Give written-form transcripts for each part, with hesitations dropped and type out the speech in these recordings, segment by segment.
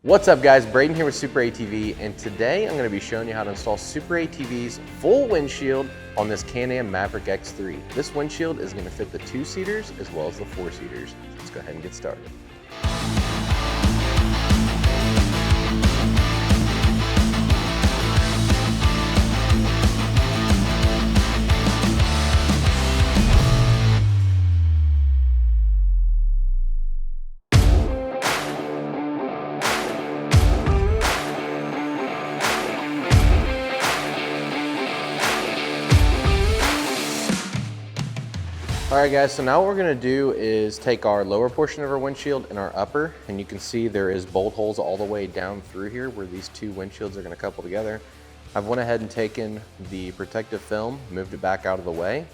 What's up guys, Braden here with SuperATV, and today I'm going to be showing you how to install SuperATV's full windshield on this Can-Am Maverick X3. This windshield is going to fit the 2-seaters as well as the 4-seaters. Let's go ahead and get started. Alright guys, so now what we're going to do is take our lower portion of our windshield and our upper, and you can see there is bolt holes all the way down through here where these two windshields are going to couple together. I've went ahead and taken the protective film, moved it back out of the way,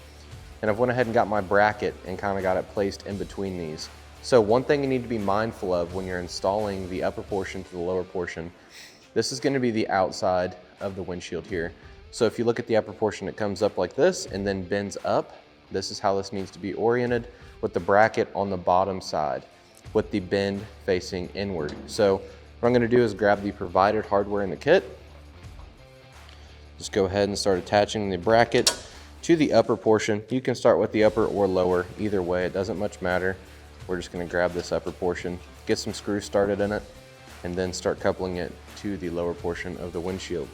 and I've went ahead and got my bracket and kind of got it placed in between these. So one thing you need to be mindful of when you're installing the upper portion to the lower portion, this is going to be the outside of the windshield here. So if you look at the upper portion, it comes up like this and then bends up. This is how this needs to be oriented, with the bracket on the bottom side with the bend facing inward. So what I'm going to do is grab the provided hardware in the kit. Just go ahead and start attaching the bracket to the upper portion. You can start with the upper or lower, either way, it doesn't much matter. We're just going to grab this upper portion, get some screws started in it, and then start coupling it to the lower portion of the windshield.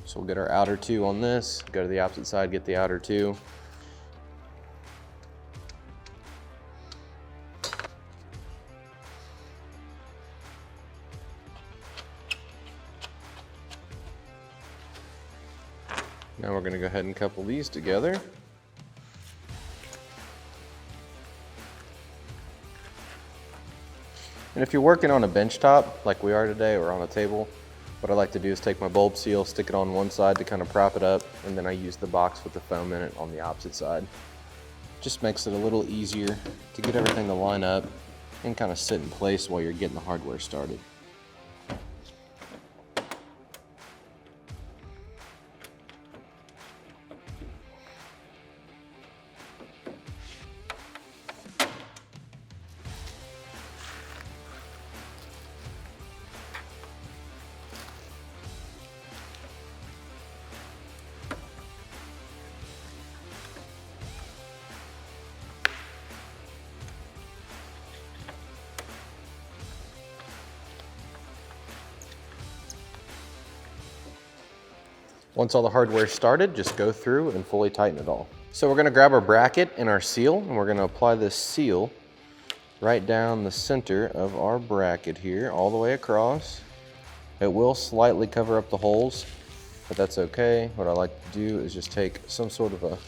So we'll get our outer two on this, go to the opposite side, get the outer two. Now we're going to go ahead and couple these together. And if you're working on a bench top like we are today, or on a table, what I like to do is take my bulb seal, stick it on one side to kind of prop it up, and then I use the box with the foam in it on the opposite side. Just makes it a little easier to get everything to line up and kind of sit in place while you're getting the hardware started. Once all the hardware is started, just go through and fully tighten it all. So we're going to grab our bracket and our seal, and we're going to apply this seal right down the center of our bracket here, all the way across. It will slightly cover up the holes, but that's okay. What I like to do is just take some sort of a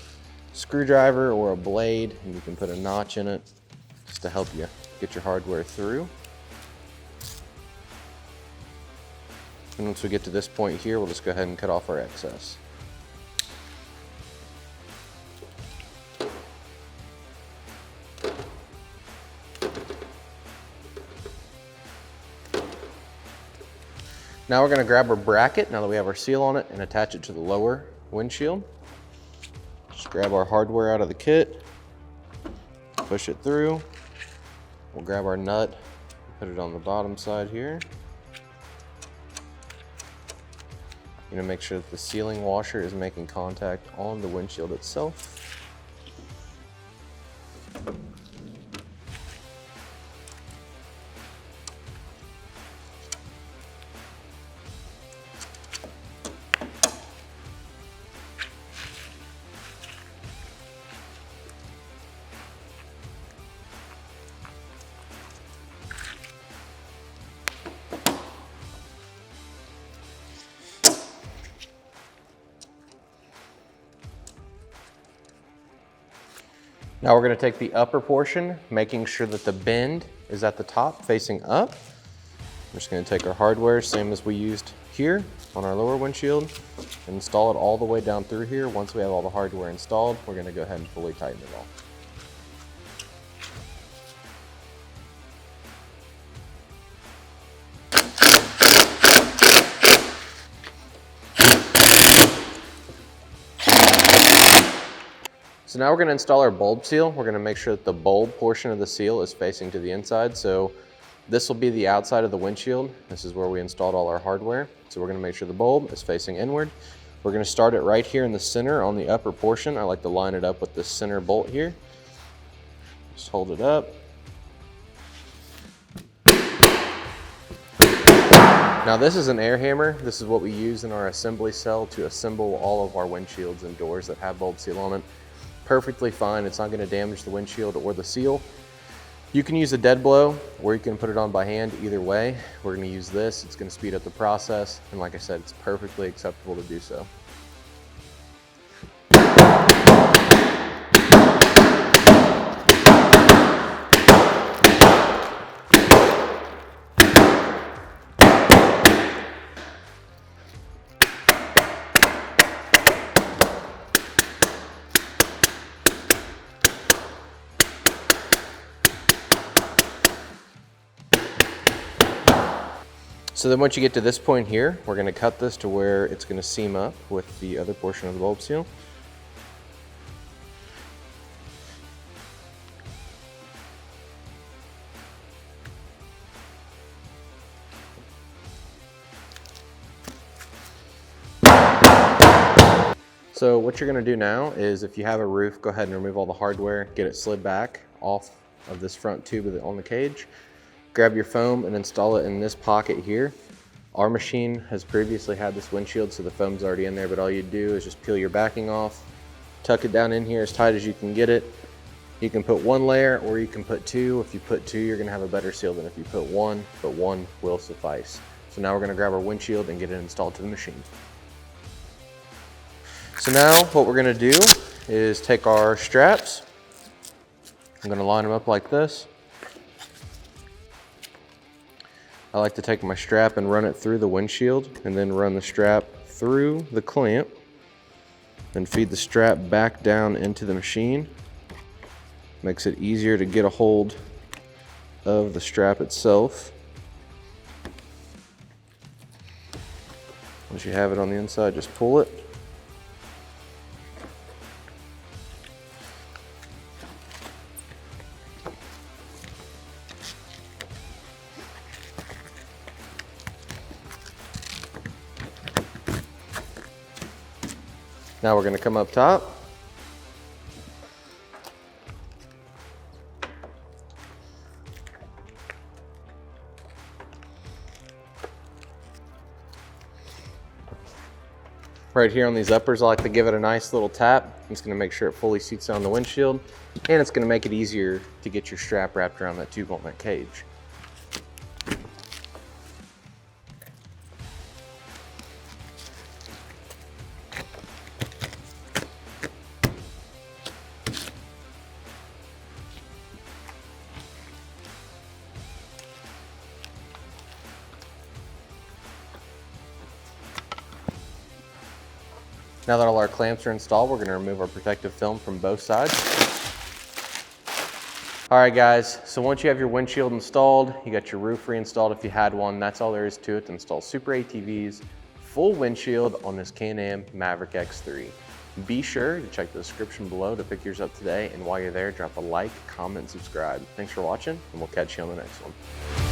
screwdriver or a blade, and you can put a notch in it just to help you get your hardware through. And once we get to this point here, we'll just go ahead and cut off our excess. Now we're going to grab our bracket, now that we have our seal on it, and attach it to the lower windshield. Just grab our hardware out of the kit, push it through. We'll grab our nut, put it on the bottom side here. You know, make sure that the sealing washer is making contact on the windshield itself. Now we're going to take the upper portion, making sure that the bend is at the top facing up. We're just going to take our hardware, same as we used here on our lower windshield, and install it all the way down through here. Once we have all the hardware installed, we're going to go ahead and fully tighten it all. So now we're going to install our bulb seal. We're going to make sure that the bulb portion of the seal is facing to the inside. So this will be the outside of the windshield. This is where we installed all our hardware. So we're going to make sure the bulb is facing inward. We're going to start it right here in the center on the upper portion. I like to line it up with the center bolt here. Just hold it up. Now this is an air hammer. This is what we use in our assembly cell to assemble all of our windshields and doors that have bulb seal on it. Perfectly fine. It's not going to damage the windshield or the seal. You can use a dead blow or you can put it on by hand. Either way, we're going to use this. It's going to speed up the process. And like I said, it's perfectly acceptable to do so. So then once you get to this point here, we're going to cut this to where it's going to seam up with the other portion of the bulb seal. So what you're going to do now is, if you have a roof, go ahead and remove all the hardware, get it slid back off of this front tube on the cage. Grab your foam and install it in this pocket here. Our machine has previously had this windshield, so the foam's already in there, but all you do is just peel your backing off, tuck it down in here as tight as you can get it. You can put one layer or you can put two. If you put two, you're gonna have a better seal than if you put one, but one will suffice. So now we're gonna grab our windshield and get it installed to the machine. So now what we're gonna do is take our straps. I'm gonna line them up like this. I like to take my strap and run it through the windshield and then run the strap through the clamp and feed the strap back down into the machine. Makes it easier to get a hold of the strap itself. Once you have it on the inside, just pull it. Now we're going to come up top. Right here on these uppers, I like to give it a nice little tap. It's going to make sure it fully seats on the windshield, and it's going to make it easier to get your strap wrapped around that tube on that cage. Now that all our clamps are installed, we're going to remove our protective film from both sides. All right, guys, so once you have your windshield installed, you got your roof reinstalled if you had one, that's all there is to it to install SuperATV's full windshield on this Can-Am Maverick X3. Be sure to check the description below to pick yours up today, and while you're there, drop a like, comment, and subscribe. Thanks for watching, and we'll catch you on the next one.